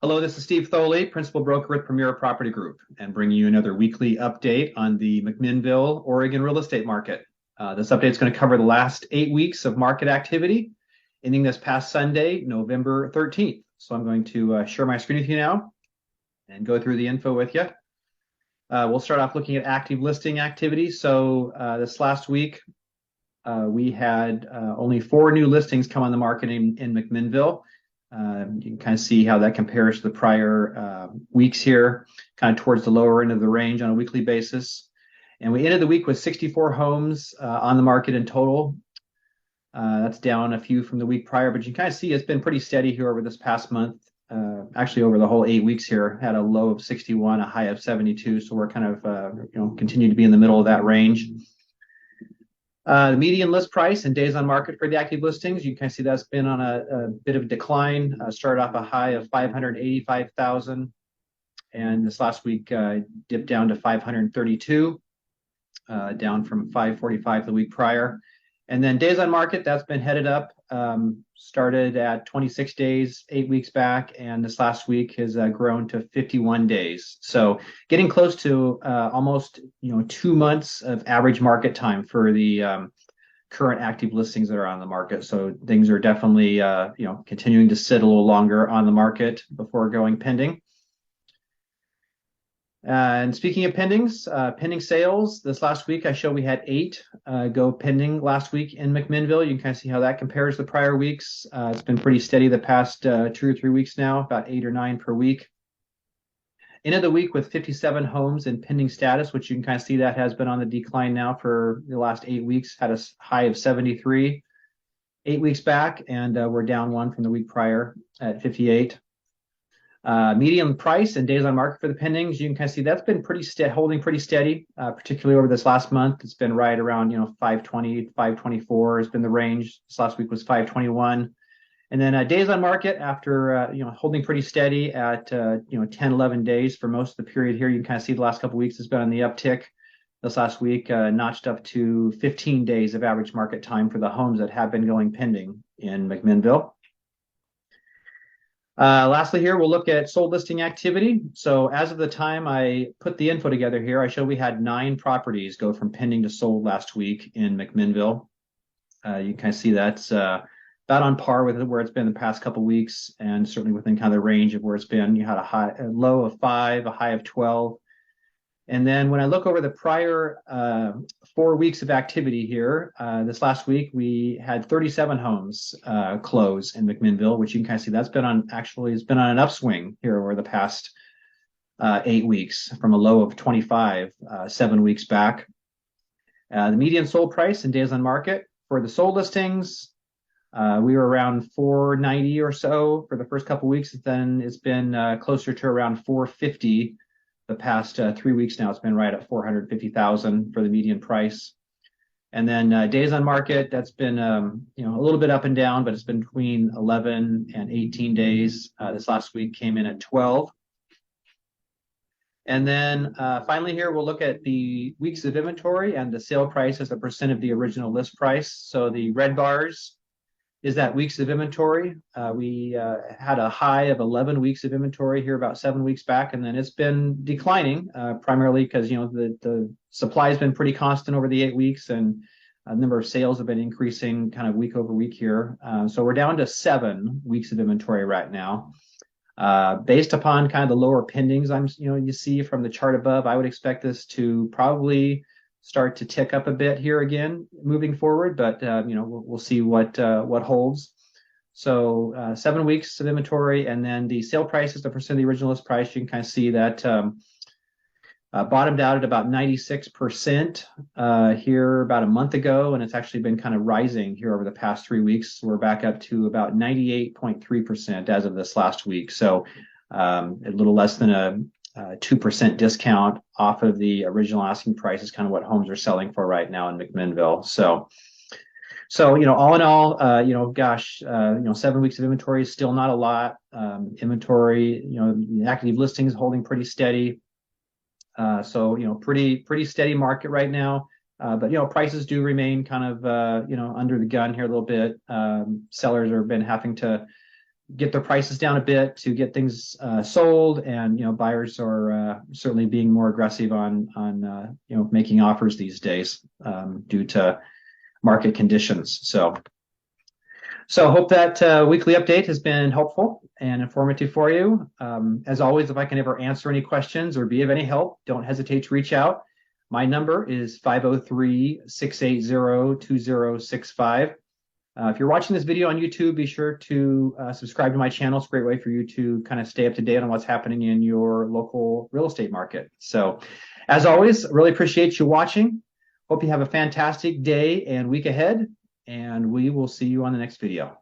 Hello, this is Steve Thoele, Principal Broker with Premier Property Group, and bringing you another weekly update on the McMinnville, Oregon real estate market. This update is going to cover the last 8 weeks of market activity, ending this past Sunday, November 13th. So I'm going to share my screen with you now and go through the info with you. We'll start off looking at active listing activity. So this last week, we had only 4 new listings come on the market in McMinnville. You can kind of see how that compares to the prior weeks here, kind of towards the lower end of the range on a weekly basis. And we ended the week with 64 homes on the market in total. That's down a few from the week prior, but you can kind of see it's been pretty steady here over this past month. Actually, over the whole 8 weeks here, had a low of 61, a high of 72. So we're kind of continue to be in the middle of that range. The median list price and days on market for the active listings, you can kind of see that's been on a bit of a decline. Started off a high of 585,000, and this last week dipped down to 532, down from 545 the week prior. And then days on market, that's been headed up. Started at 26 days 8 weeks back, and this last week has grown to 51 days. So getting close to almost 2 months of average market time for the current active listings that are on the market. So things are definitely continuing to sit a little longer on the market before going pending. And speaking of pendings, pending sales, this last week I show we had 8 go pending last week in McMinnville. You can kind of see how that compares to the prior weeks. It's been pretty steady the past 2 or 3 weeks now, about 8 or 9 per week. Ended the week with 57 homes in pending status, which you can kind of see that has been on the decline now for the last 8 weeks. Had a high of 73 8 weeks back, and we're down 1 from the week prior at 58. Median price and days on market for the pendings, you can kind of see that's been holding pretty steady, particularly over this last month. It's been right around 520, 524 has been the range. This last week was 521. And then days on market after holding pretty steady at 10, 11 days for most of the period here. You can kind of see the last couple of weeks has been on the uptick. This last week notched up to 15 days of average market time for the homes that have been going pending in McMinnville. Lastly here, we'll look at sold listing activity. So as of the time I put the info together here, I show we had 9 properties go from pending to sold last week in McMinnville. You can kind of see that's about on par with where it's been the past couple of weeks, and certainly within kind of the range of where it's been. You had a low of 5, a high of 12. And then when I look over the prior 4 weeks of activity here, this last week we had 37 homes close in McMinnville, which you can kind of see that's been on an upswing here over the past 8 weeks from a low of 25 7 weeks back. The median sold price and days on market for the sold listings, we were around 490 or so for the first couple of weeks. Then it's been closer to around 450. The past 3 weeks now, it's been right at 450,000 for the median price. And then days on market, that's been a little bit up and down, but it's been between 11 and 18 days. This last week came in at 12. And then finally here, we'll look at the weeks of inventory and the sale price as a percent of the original list price. So the red bars is that weeks of inventory. We had a high of 11 weeks of inventory here about 7 weeks back, and then it's been declining primarily because the supply has been pretty constant over the 8 weeks, and a number of sales have been increasing kind of week over week here. So we're down to 7 weeks of inventory right now. Based upon kind of the lower pendings you see from the chart above, I would expect this to probably start to tick up a bit here again moving forward, but we'll see what holds. So 7 weeks of inventory, and then the sale price is the percent of the original list price. You can kind of see that bottomed out at about 96% here about a month ago, and it's actually been kind of rising here over the past 3 weeks. We're back up to about 98.3% as of this last week. So a little less than a 2% discount off of the original asking price is kind of what homes are selling for right now in McMinnville. So all in all, 7 weeks of inventory is still not a lot. Inventory, the active listings holding pretty steady. So pretty steady market right now. But prices do remain kind of under the gun here a little bit. Sellers have been having to get their prices down a bit to get things sold, and buyers are certainly being more aggressive on making offers these days due to market conditions. So hope that weekly update has been helpful and informative for you. As always, if I can ever answer any questions or be of any help, don't hesitate to reach out. My number is 503-680-2065. If you're watching this video on YouTube, be sure to subscribe to my channel. It's a great way for you to kind of stay up to date on what's happening in your local real estate market. So as always, really appreciate you watching. Hope you have a fantastic day and week ahead, and we will see you on the next video.